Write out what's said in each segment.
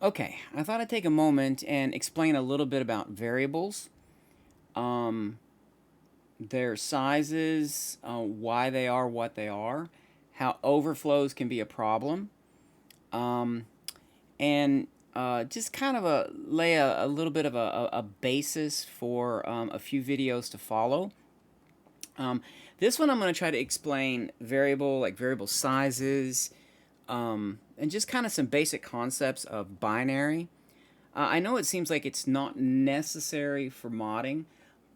Okay, I thought I'd take a moment and explain a little bit about variables, um, their sizes, why they are what they are, how overflows can be a problem, um, and just kind of lay a little bit of a basis for a few videos to follow. Um, this one I'm going to try to explain variable sizes, and just kind of some basic concepts of binary. I know it seems like it's not necessary for modding,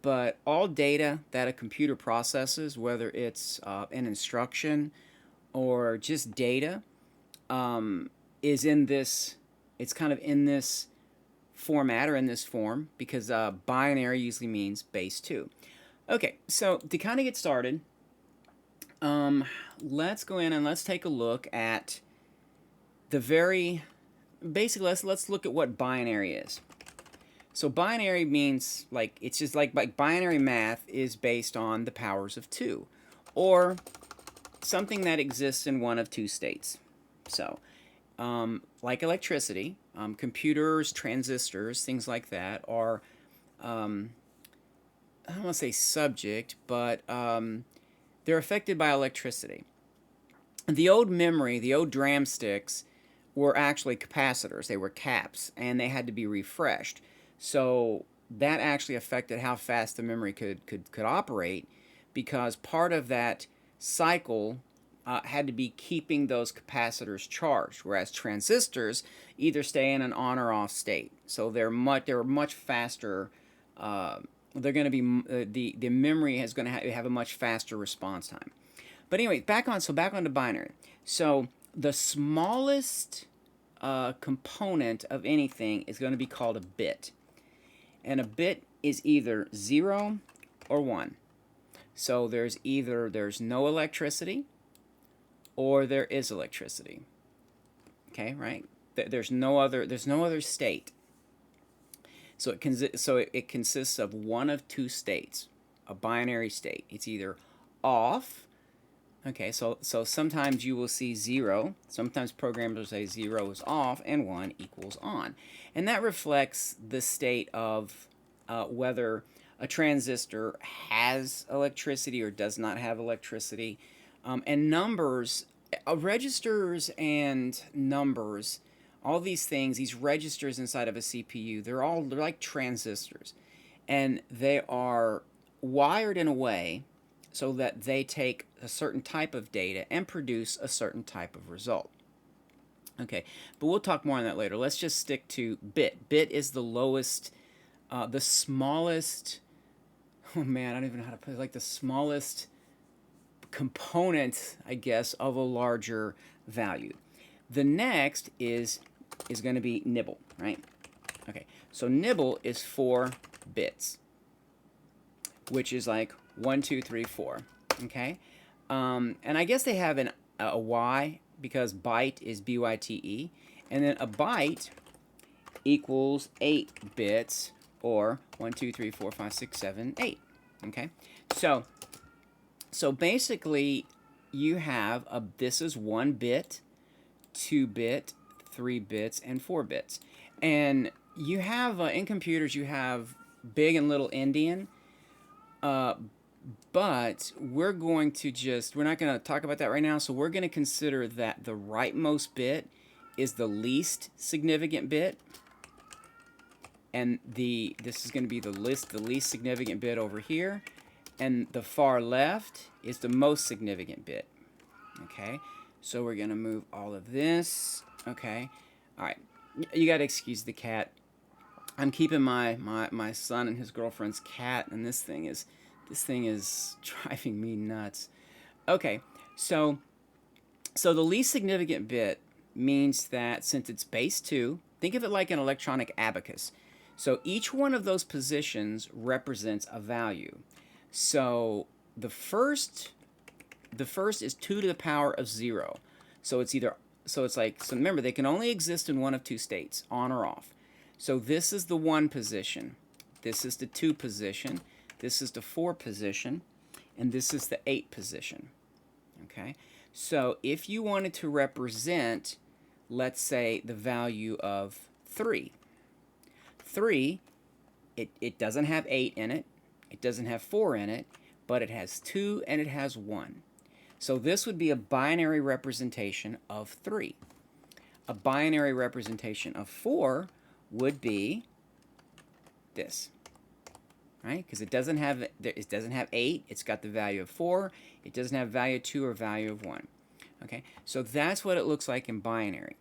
but all data that a computer processes, whether it's an instruction or just data, um, is in this. It's kind of in this format or in this form because binary usually means base 2. Okay, so to kind of get started, um, let's go in and let's take a look at the very basically. Let's look at what binary is. So binary means like it's just like binary math is based on the powers of 2 or something that exists in one of two states. So like electricity, computers, transistors, things like that are um, I don't want to say subject, but they're affected by electricity. The old memory, the old DRAM sticks, were actually capacitors. They were caps, and they had to be refreshed. So that actually affected how fast the memory could operate, because part of that cycle had to be keeping those capacitors charged, whereas transistors either stay in an on or off state. So they're much faster. They're going to be the memory is going to have a much faster response time. But anyway, back on to binary. So the smallest component of anything is going to be called a bit, and a bit is either 0 or 1. So there's no electricity or there is electricity. Okay, right? There's no other state. So it consists of one of two states, a binary state. It's either off. Okay, so sometimes you will see 0. Sometimes programmers will say 0 is off and 1 equals on. And that reflects the state of whether a transistor has electricity or does not have electricity. And numbers, registers and numbers, all these things, these registers inside of a CPU, they're like transistors. And they are wired in a way so that they take a certain type of data and produce a certain type of result. Okay, but we'll talk more on that later. Let's just stick to bit. Bit is the lowest, the smallest. Oh man, I don't even know how to put it. Like the smallest component, I guess, of a larger value. The next is going to be nibble, right? Okay, so nibble is 4 bits, which is like 1, 2, 3, 4. Okay, and I guess they have a Y because byte is BYTE, and then a byte equals 8 bits, or 1, 2, 3, 4, 5, 6, 7, 8. Okay, so basically you have this is 1 bit, 2 bit, 3 bits, and 4 bits, and you have in computers you have big and little endian. But we're not going to talk about that right now. So we're going to consider that the rightmost bit is the least significant bit. And this is going to be the least significant bit over here. And the far left is the most significant bit. Okay, so we're going to move all of this. Okay, all right. You got to excuse the cat. I'm keeping my son and his girlfriend's cat, and this thing is driving me nuts. Okay, so the least significant bit means that since it's base 2, think of it like an electronic abacus. So each one of those positions represents a value. So the first is 2 to the power of 0. So it's remember, they can only exist in one of two states, on or off. So this is the 1 position. This is the 2 position. This is the 4 position. And this is the 8 position. Okay? So if you wanted to represent let's say, the value of 3. 3, it doesn't have 8 in it, it doesn't have 4 in it, but it has 2 and it has 1. So this would be a binary representation of 3. A binary representation of 4 would be this, right? Because it doesn't have 8, it's got the value of 4, it doesn't have value of 2 or value of 1. Okay, so that's what it looks like in binary.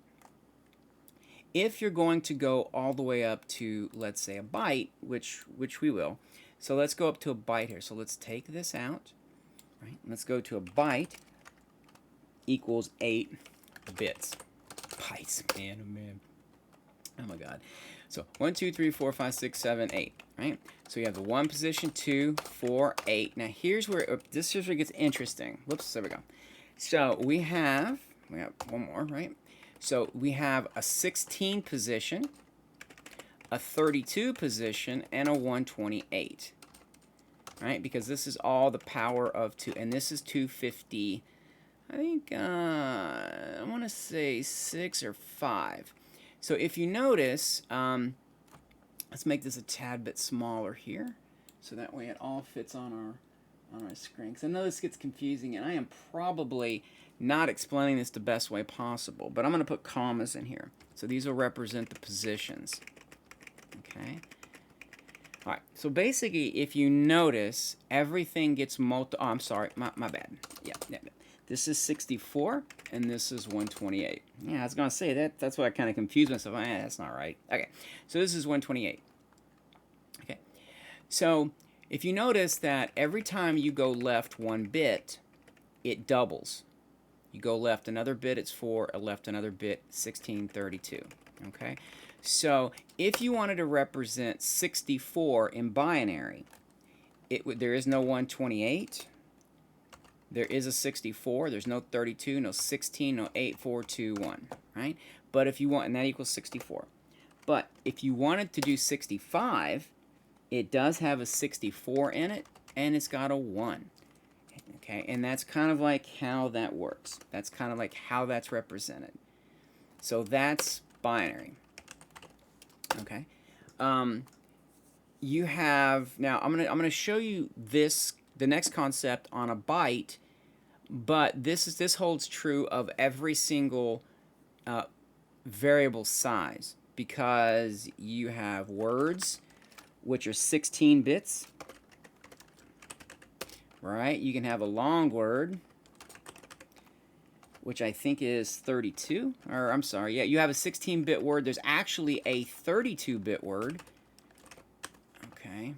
If you're going to go all the way up to, let's say, a byte, which we will, so let's go up to a byte here. So let's take this out, right? Let's go to a byte equals 8 bits. Bytes, man, oh man. Oh my God. So 1, 2, 3, 4, 5, 6, 7, 8, right? So you have the 1 position, 2, 4, 8. Now here's where this is where it gets interesting. Whoops, there we go. So we have one more, right? So we have a 16 position, a 32 position, and a 128, right? Because this is all the power of 2, and this is 250. I think I want to say 6 or 5. So if you notice, let's make this a tad bit smaller here, so that way it all fits on our screen. Because I know this gets confusing, and I am probably not explaining this the best way possible, but I'm going to put commas in here. So these will represent the positions. Okay. All right. So basically, if you notice, everything gets oh, I'm sorry, my bad. Yeah. This is 64, and this is 128. Yeah, I was going to say that. That's why I kind of confused myself. That's not right. Okay. So this is 128. Okay. So if you notice that every time you go left 1 bit, it doubles. You go left another bit, it's 4, left another bit, 16, 32. Okay? So if you wanted to represent 64 in binary, there is no 128, there is a 64, there's no 32, no 16, no 8, 4, 2, 1. Right? But if you want, and that equals 64. But if you wanted to do 65, it does have a 64 in it, and it's got a 1. Okay, and that's kind of like how that works. That's kind of like how that's represented. So that's binary. Okay, you have now. I'm gonna show you the next concept on a byte, but this holds true of every single variable size, because you have words, which are 16 bits. Right? You can have a long word, which I think is 32. Or, I'm sorry, yeah, you have a 16-bit word. There's actually a 32-bit word. Okay.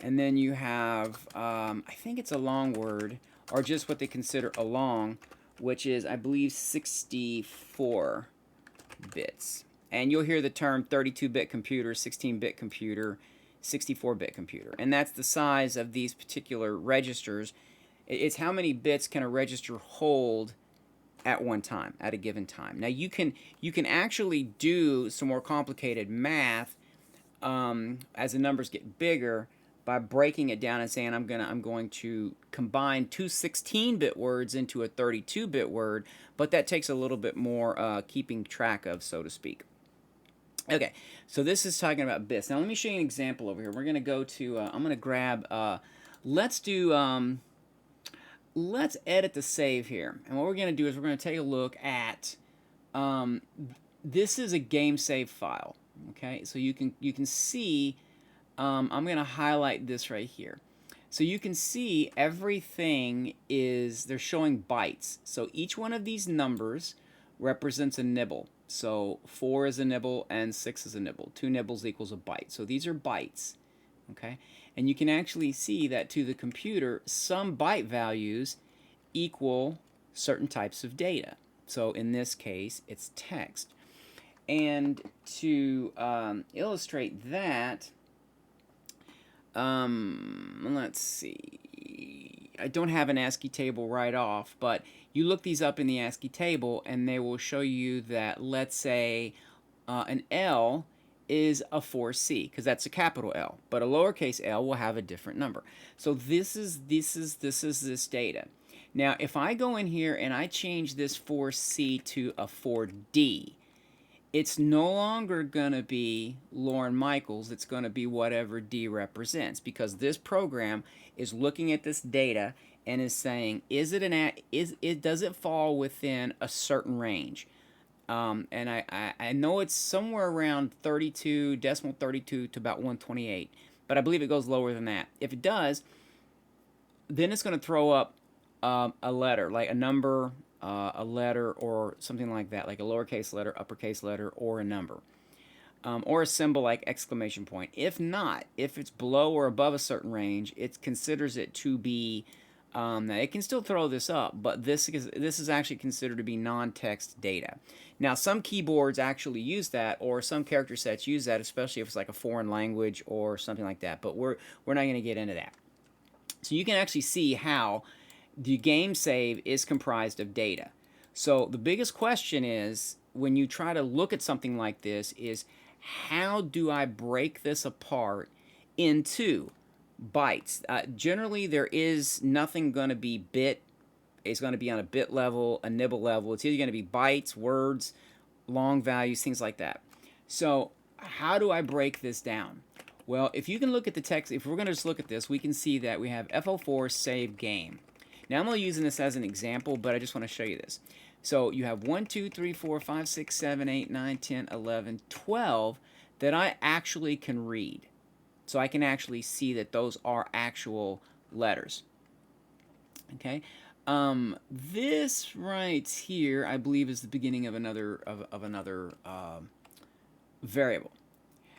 And then you have, I think it's a long word, or just what they consider a long, which is, I believe, 64 bits. And you'll hear the term 32-bit computer, 16-bit computer, 64-bit computer, and that's the size of these particular registers. It's how many bits can a register hold at one time, at a given time. Now you can actually do some more complicated math as the numbers get bigger by breaking it down and saying I'm going to combine two 16-bit words into a 32-bit word, but that takes a little bit more keeping track of, so to speak. Okay, so this is talking about bits. Now let me show you an example over here. We're going to go to, I'm going to grab, let's edit the save here. And what we're going to do is we're going to take a look at, this is a game save file. Okay, so you can see, I'm going to highlight this right here. So you can see everything they're showing bytes. So each one of these numbers represents a nibble. So 4 is a nibble and 6 is a nibble. 2 nibbles equals a byte. So these are bytes. Okay? And you can actually see that to the computer, some byte values equal certain types of data. So in this case, it's text. And to illustrate that, let's see. I don't have an ASCII table right off, but you look these up in the ASCII table and they will show you that, let's say, an L is a 4C, because that's a capital L, but a lowercase l will have a different number. So this is this data. Now, if I go in here and I change this 4C to a 4D, it's no longer going to be Lorne Michaels. It's going to be whatever D represents, because this program is looking at this data and is saying, does it fall within a certain range? And I know it's somewhere around 32, decimal 32 to about 128, but I believe it goes lower than that. If it does, then it's going to throw up a letter, like a number, a letter, or something like that, like a lowercase letter, uppercase letter, or a number, or a symbol like exclamation point. If not, if it's below or above a certain range, it considers it to be, now it can still throw this up, but this is actually considered to be non-text data. Now, some keyboards actually use that, or some character sets use that, especially if it's like a foreign language or something like that, but we're not going to get into that. So you can actually see how the game save is comprised of data. So the biggest question is, when you try to look at something like this, is how do I break this apart into bytes? Generally, there is nothing going to be bit. It's going to be on a bit level, a nibble level. It's either going to be bytes, words, long values, things like that. So how do I break this down? Well, if you can look at the text, if we're going to just look at this, we can see that we have FL4 save game. Now, I'm only using this as an example, but I just want to show you this. So you have 1, 2, 3, 4, 5, 6, 7, 8, 9, 10, 11, 12 that I actually can read. So I can actually see that those are actual letters. Okay. This right here, I believe, is the beginning of another variable.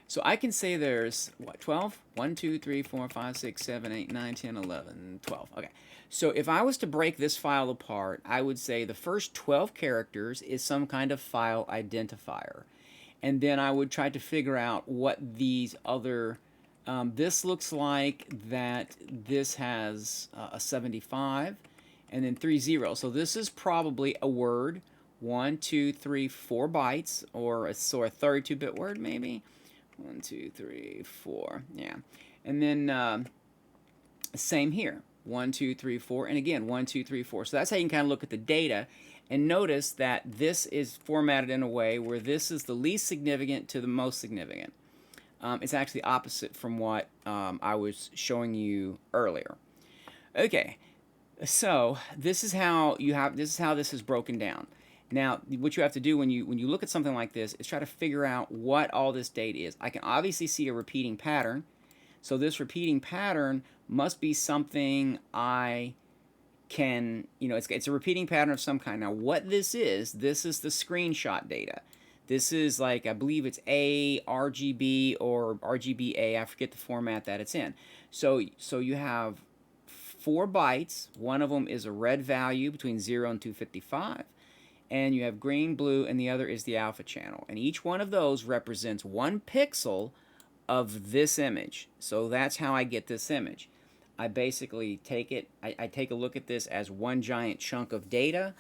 So I can say there's, what, 12? 1, 2, 3, 4, 5, 6, 7, 8, 9, 10, 11, 12. Okay. So if I was to break this file apart, I would say the first 12 characters is some kind of file identifier. And then I would try to figure out what these other, this looks like that this has a 75 and then 3 zeros. So this is probably a word, 1, 2, 3, 4 bytes, or a 32-bit word maybe. 1, 2, 3, 4, yeah. And then same here, 1, 2, 3, 4, and again 1, 2, 3, 4. So that's how you can kind of look at the data and notice that this is formatted in a way where this is the least significant to the most significant. It's actually opposite from what I was showing you earlier. Okay, so this is how this is broken down. Now, what you have to do when you look at something like this is try to figure out what all this data is. I can obviously see a repeating pattern. So this repeating pattern must be something I can, it's a repeating pattern of some kind. Now, what this is the screenshot data. This is like, I believe it's ARGB or RGBA. I forget the format that it's in. So you have 4 bytes. One of them is a red value between 0 and 255. And you have green, blue, and the other is the alpha channel. And each one of those represents 1 pixel of this image. So that's how I get this image. I basically take it, I take a look at this as one giant chunk of data,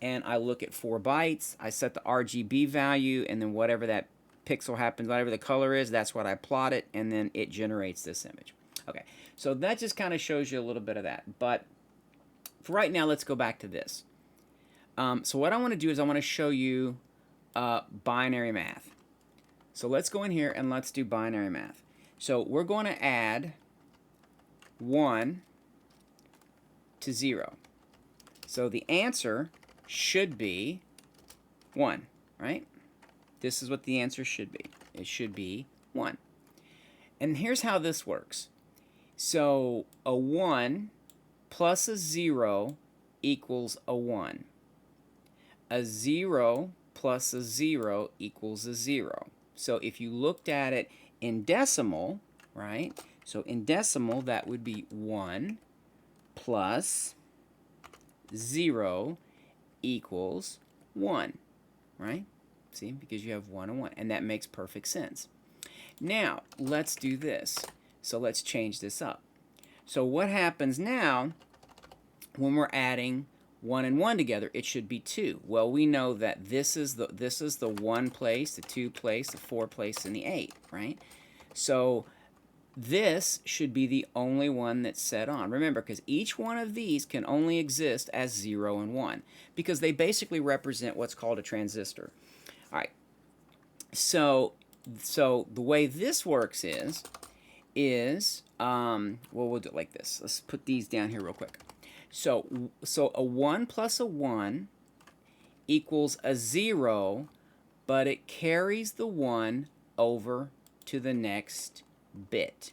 and I look at 4 bytes. I set the RGB value, and then whatever that pixel happens, whatever the color is, that's what I plot it, and then it generates this image. Okay, so that just kind of shows you a little bit of that. But for right now, let's go back to this. So what I want to do is I want to show you binary math. So let's go in here and let's do binary math. So we're going to add 1 to 0. So the answer should be 1, right? This is what the answer should be. It should be 1. And here's how this works. So a 1 plus a 0 equals a 1. A 0 plus a 0 equals a 0. So if you looked at it in decimal, right? So in decimal, that would be 1 plus 0 equals 1, right? See, because you have 1 and 1, and that makes perfect sense. Now, let's do this. So let's change this up. So what happens now when we're adding 1 and 1 together? It should be 2. Well, we know that this is the 1 place, the 2 place, the 4 place, and the 8, right? So this should be the only one that's set on. Remember, because each one of these can only exist as 0 and 1, because they basically represent what's called a transistor. All right, so the way this works is well, we'll do it like this. Let's put these down here real quick. So a 1 plus a 1 equals a 0, but it carries the 1 over to the next bit.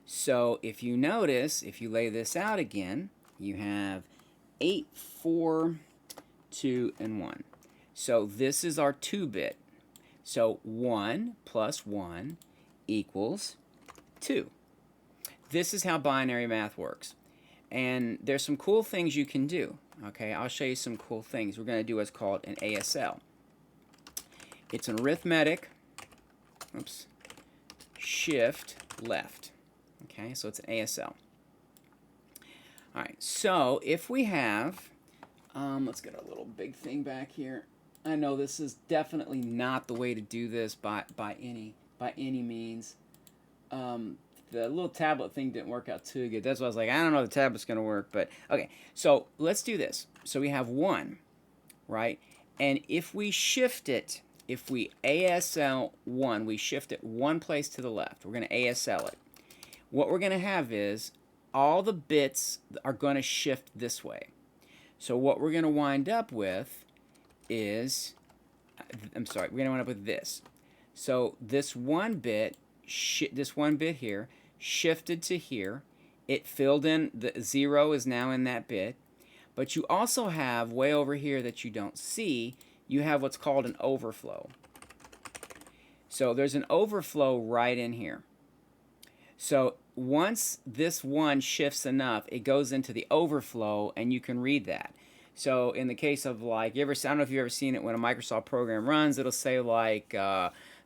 So if you notice, if you lay this out again, you have 8, 4, 2, and 1. So this is our 2-bit. So 1 plus 1 equals 2. This is how binary math works. And there's some cool things you can do. Okay, I'll show you some cool things. We're going to do what's called an ASL. It's an arithmetic, shift left. Okay, so it's an ASL. All right, so if we have, let's get a little big thing back here. I know this is definitely not the way to do this by any means. The little tablet thing didn't work out too good. That's why I was like, I don't know if the tablet's going to work. But okay, so let's do this. So we have 1, right? And if we shift it, if we ASL 1, we shift it one place to the left. We're going to ASL it. What we're going to have is all the bits are going to shift this way. So what we're going to wind up with is, we're going to wind up with this. So this one bit here shifted to here. It filled in, the 0 is now in that bit. But you also have, way over here that you don't see, you have what's called an overflow. So there's an overflow right in here. So once this 1 shifts enough, it goes into the overflow, and you can read that. So in the case of, like, I don't know if you've ever seen it when a Microsoft program runs, it'll say like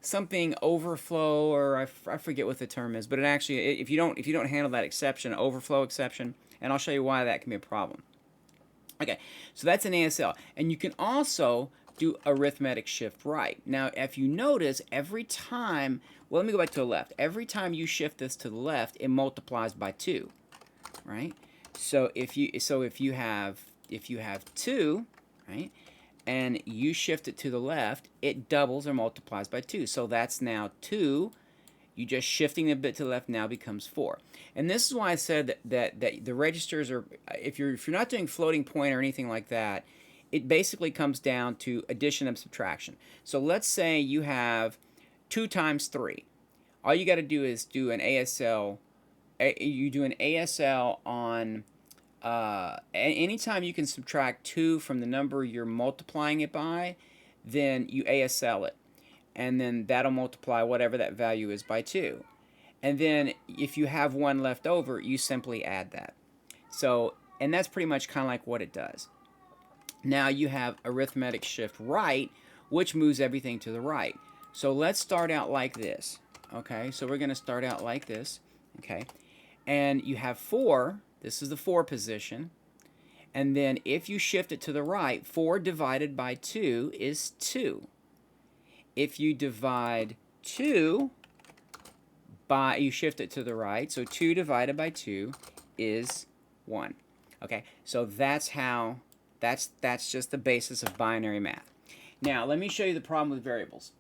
something overflow, or I forget what the term is, but it actually, if you don't handle that exception, overflow exception, and I'll show you why that can be a problem. Okay, so that's an ASL, and you can also do arithmetic shift right. Now, if you notice, every time, well, let me go back to the left. Every time you shift this to the left, it multiplies by 2, right? So if you have 2, right, and you shift it to the left, it doubles or multiplies by 2. So that's now 2. You just shifting the bit to the left now becomes 4. And this is why I said that the registers are, if you're not doing floating point or anything like that, it basically comes down to addition and subtraction. So let's say you have 2 times 3. All you got to do is do an ASL. You do an ASL on anytime you can subtract 2 from the number you're multiplying it by, then you ASL it. And then that'll multiply whatever that value is by 2. And then if you have 1 left over, you simply add that. So, and that's pretty much kind of like what it does. Now you have arithmetic shift right, which moves everything to the right. So let's start out like this. Okay, so we're going to start out like this. Okay, and you have 4. This is the 4 position. And then if you shift it to the right, 4 divided by 2 is 2. If you divide 2 by, you shift it to the right, so 2 divided by 2 is 1. Okay, so that's how, that's just the basis of binary math. Now, let me show you the problem with variables.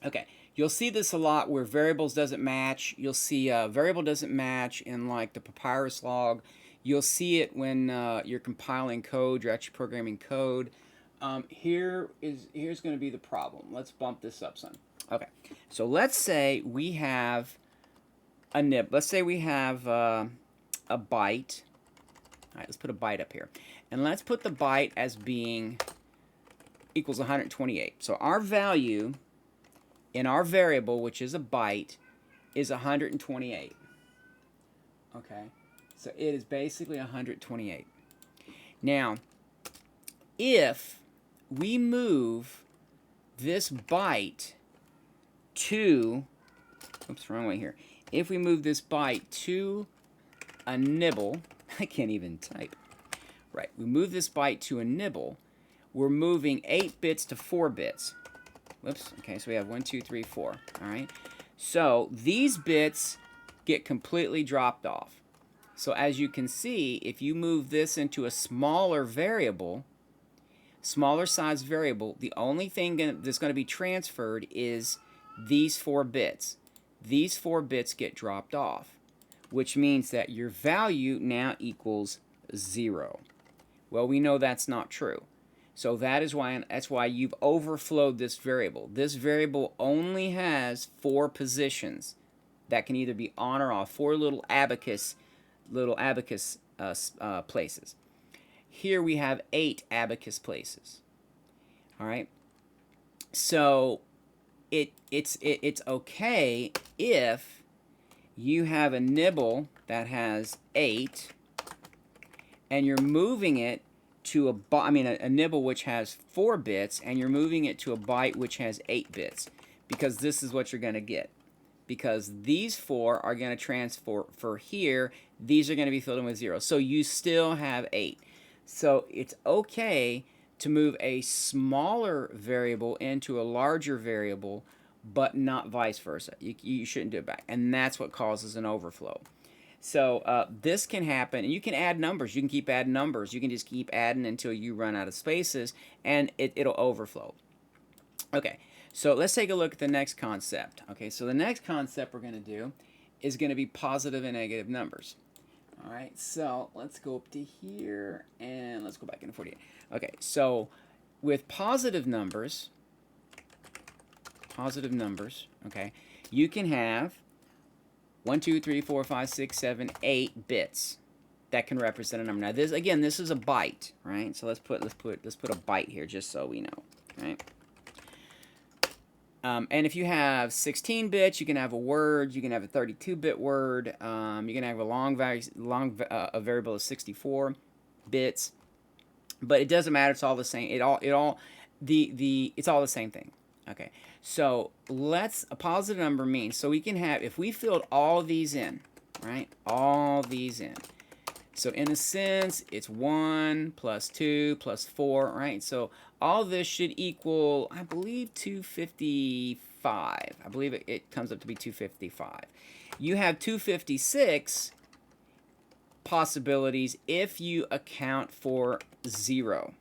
Okay, you'll see this a lot where variables doesn't match. You'll see a variable doesn't match in like the Papyrus log. You'll see it when you're compiling code, you're actually programming code. Here's going to be the problem. Let's bump this up some. Okay, so let's say we have a nib. Let's say we have a byte. All right, let's put a byte up here. And let's put the byte as being equals 128. So our value in our variable, which is a byte, is 128. Okay, so it is basically 128. Now, if we move this byte to, oops, wrong way here. If we move this byte to a nibble, I can't even type. Right, we move this byte to a nibble, we're moving 8 bits to 4 bits. Whoops, okay, so we have 1, 2, 3, 4. All right, So these bits get completely dropped off. So as you can see, if you move this into a smaller variable, smaller size variable, the only thing that's going to be transferred is these 4 bits. These 4 bits get dropped off, which means that your value now equals 0. Well, we know that's not true. So that's why you've overflowed this variable. This variable only has 4 positions that can either be on or off, 4 little abacus places. Here we have 8 abacus places. All right. So it's okay if you have a nibble that has 8 and you're moving it to a nibble which has 4 bits, and you're moving it to a byte which has 8 bits, because this is what you're going to get. Because these 4 are going to transfer for here, these are going to be filled in with 0. So you still have 8. So it's okay to move a smaller variable into a larger variable, but not vice versa. You shouldn't do it back. And that's what causes an overflow. So this can happen, and you can add numbers. You can keep adding numbers. You can just keep adding until you run out of spaces, and it'll overflow. Okay, so let's take a look at the next concept. Okay, so the next concept we're going to do is going to be positive and negative numbers. All right, so let's go up to here, and let's go back into 48. Okay, so with positive numbers, okay, you can have 1, 2, 3, 4, 5, 6, 7, 8 bits that can represent a number. Now, this is a byte, right? So let's put a byte here just so we know, right? And if you have 16 bits, you can have a word. You can have a 32-bit word. You can have a variable of 64 bits. But it doesn't matter. It's all the same. It's all the same thing. Okay. So a positive number means, so we can have, if we filled all these in, right? All these in. So in a sense, it's 1 plus 2 plus 4, right? So all this should equal, I believe, 255. I believe it comes up to be 255. You have 256 possibilities if you account for 0.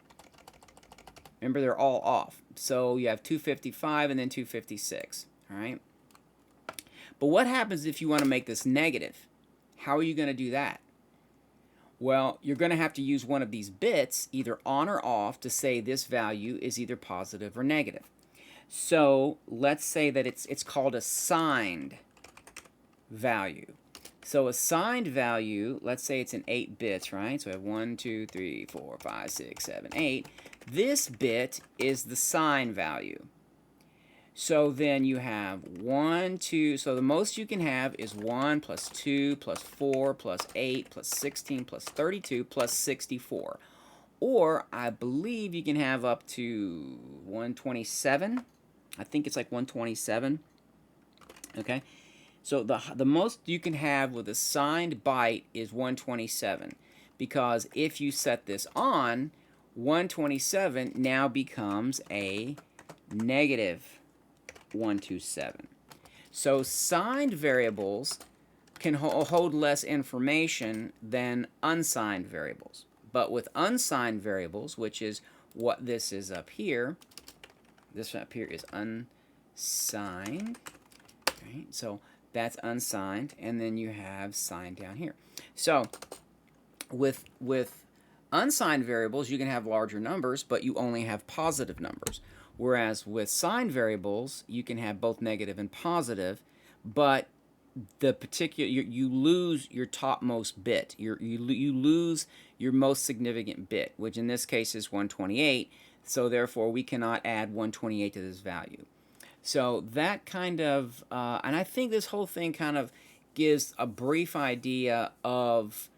Remember, they're all off. So you have 255 and then 256, all right? But what happens if you want to make this negative? How are you going to do that? Well, you're going to have to use one of these bits, either on or off, to say this value is either positive or negative. So let's say that it's called a signed value. So a signed value, let's say it's in 8 bits, right? So I have 1, 2, 3, 4, 5, 6, 7, 8. This bit is the sign value. So then you have 1, 2, so the most you can have is 1 plus 2 plus 4 plus 8 plus 16 plus 32 plus 64. Or I believe you can have up to 127. I think it's like 127. Okay. So the most you can have with a signed byte is 127, because if you set this on, 127 now becomes a negative 127. So signed variables can hold less information than unsigned variables. But with unsigned variables, which is what this is up here, this up here is unsigned. Right? So that's unsigned, and then you have signed down here. So with unsigned variables, you can have larger numbers, but you only have positive numbers. Whereas with signed variables, you can have both negative and positive, but the particular you lose your topmost bit. You lose your most significant bit, which in this case is 128. So therefore, we cannot add 128 to this value. So that kind of, and I think this whole thing kind of gives a brief idea of,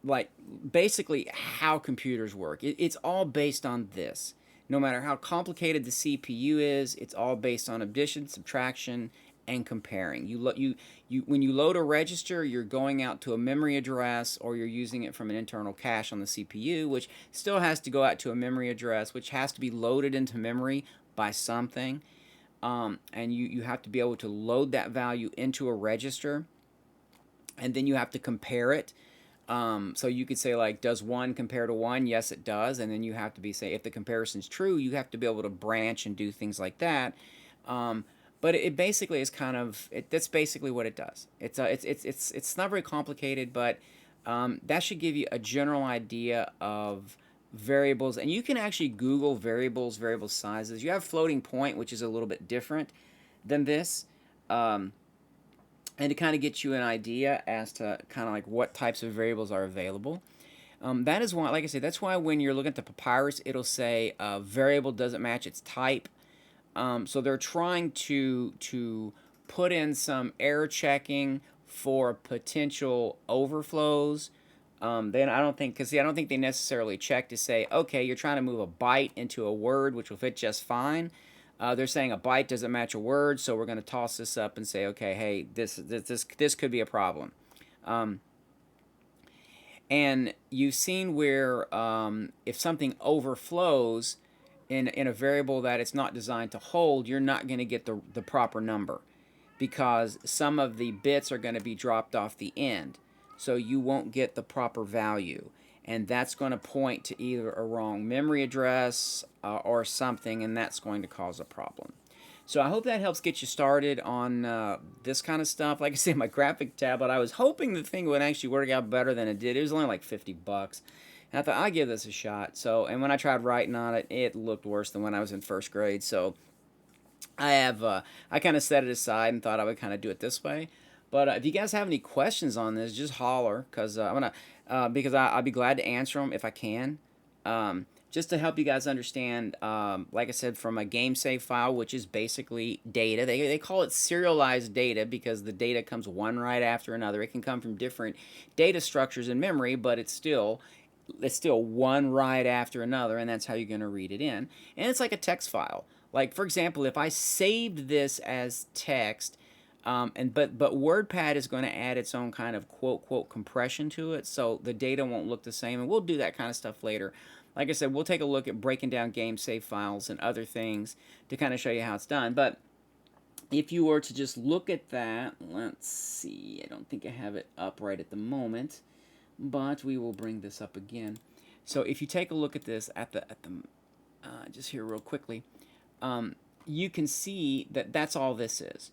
like, basically how computers work. It's all based on this. No matter how complicated the CPU is, it's all based on addition, subtraction, and comparing. When you load a register, you're going out to a memory address, or you're using it from an internal cache on the CPU, which still has to go out to a memory address, which has to be loaded into memory by something. and you have to be able to load that value into a register, and then you have to compare it. So you could say, like, does 1 compare to 1? Yes, it does. And then you have to be, say, if the comparison's true, you have to be able to branch and do things like that. Um, but it basically is kind of that's basically what it does. It's not very complicated, but that should give you a general idea of variables. And you can actually Google variables, variable sizes. You have floating point, which is a little bit different than this. And to kind of get you an idea as to kind of like what types of variables are available. That is why, like I said, that's why when you're looking at the papyrus, it'll say variable doesn't match its type. So they're trying to put in some error checking for potential overflows. Then I don't think, because I don't think they necessarily check to say, okay, you're trying to move a byte into a word, which will fit just fine. They're saying a byte doesn't match a word, so we're going to toss this up and say, okay, hey, this could be a problem. And you've seen where if something overflows in a variable that it's not designed to hold, you're not going to get the proper number, because some of the bits are going to be dropped off the end. So you won't get the proper value. And that's going to point to either a wrong memory address or something, and that's going to cause a problem. So I hope that helps get you started on this kind of stuff. Like I said, my graphic tablet, I was hoping the thing would actually work out better than it did. It was only like 50 bucks. And I thought, I'd give this a shot. So, and when I tried writing on it, it looked worse than when I was in first grade. So I kind of set it aside and thought I would kind of do it this way. But if you guys have any questions on this, just holler, because I'll be glad to answer them if I can. Just to help you guys understand, like I said, from a game save file, which is basically data. They call it serialized data because the data comes one right after another. It can come from different data structures in memory, but it's still one right after another, and that's how you're going to read it in. And it's like a text file. Like, for example, if I saved this as text, but WordPad is going to add its own kind of quote compression to it, so the data won't look the same, and we'll do that kind of stuff later. Like I said, we'll take a look at breaking down game save files and other things to kind of show you how it's done. But if you were to just look at that, let's see, I don't think I have it up right at the moment, but we will bring this up again. So if you take a look at this just here real quickly, you can see that that's all this is.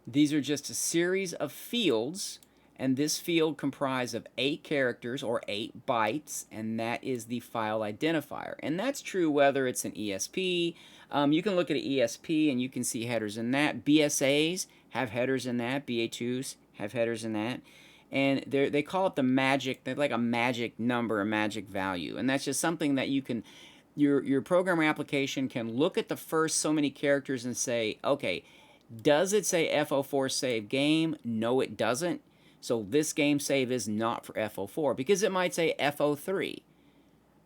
These are just a series of fields, and this field comprised of 8 characters or 8 bytes, and that is the file identifier. And that's true whether it's an ESP. You can look at an ESP and you can see headers in that. BSAs have headers in that. BA2s have headers in that. And they call it the magic, they're like a magic number, a magic value. And that's just something that you can, your programmer application can look at the first so many characters and say, okay, does it say FO4 save game? No, it doesn't. So this game save is not for FO4 because it might say FO3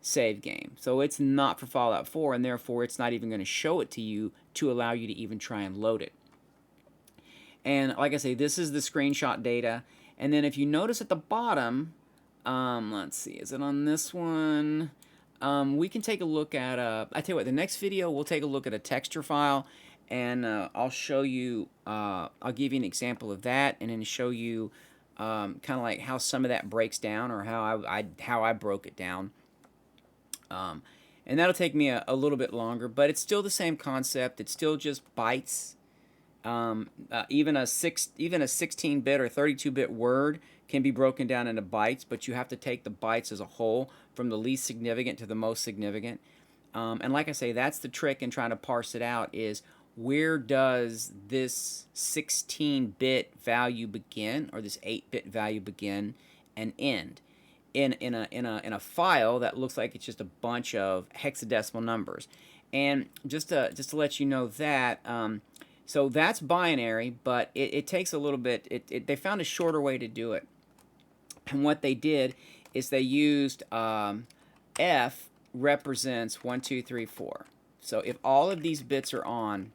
save game. So it's not for Fallout 4, and therefore it's not even going to show it to you to allow you to even try and load it. And like I say, this is the screenshot data. And then if you notice at the bottom, let's see, is it on this one? We can take a look at, I tell you what, the next video we'll take a look at a texture file, and I'll show you, I'll give you an example of that, and then show you kind of like how some of that breaks down, or how I broke it down. And that'll take me a little bit longer, but it's still the same concept. It's still just bytes. Even a 16-bit or 32-bit word can be broken down into bytes, but you have to take the bytes as a whole from the least significant to the most significant. And like I say, that's the trick in trying to parse it out, is where does this 16-bit value begin, or this 8-bit value begin and end in a file that looks like it's just a bunch of hexadecimal numbers. And just to let you know that, so that's binary, but it takes a little bit. They found a shorter way to do it. And what they did is they used F represents 1, 2, 3, 4. So if all of these bits are on,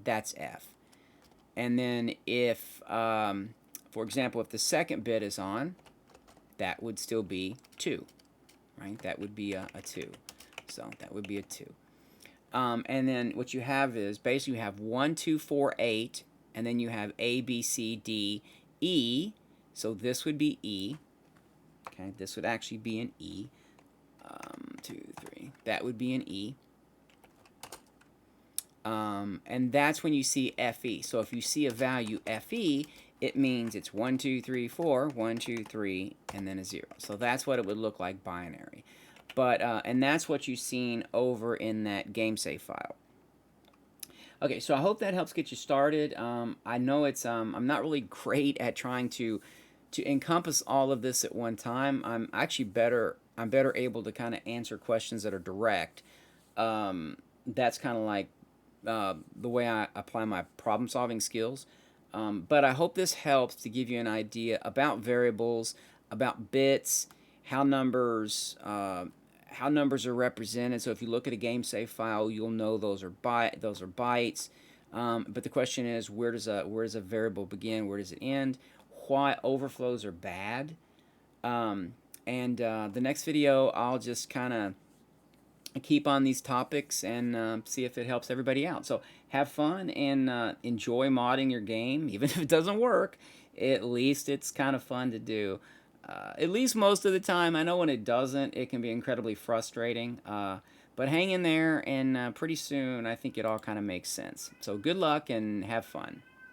that's F. And then if, for example, if the second bit is on, that would still be 2, right? That would be a 2. So that would be a 2. And then what you have is basically you have 1, 2, 4, 8, and then you have A, B, C, D, E. So this would be E. Okay, this would actually be an E. 2, 3. That would be an E. And that's when you see FE. So if you see a value FE, it means it's 1, 2, 3, 4, 1, 2, 3, and then a 0. So that's what it would look like binary. But and that's what you've seen over in that GameSafe file. Okay, so I hope that helps get you started. I know it's I'm not really great at trying to encompass all of this at one time. I'm actually better able to kind of answer questions that are direct. That's kind of like the way I apply my problem solving skills. But I hope this helps to give you an idea about variables, about bits, how numbers are represented. So if you look at a GameSafe file, you'll know those are bytes. But the question is, where does a variable begin? Where does it end? Why overflows are bad? And the next video, I'll just kind of keep on these topics and see if it helps everybody out. So have fun and enjoy modding your game, even if it doesn't work. At least it's kind of fun to do. At least most of the time. I know when it doesn't, it can be incredibly frustrating. But hang in there, and pretty soon I think it all kind of makes sense. So good luck and have fun.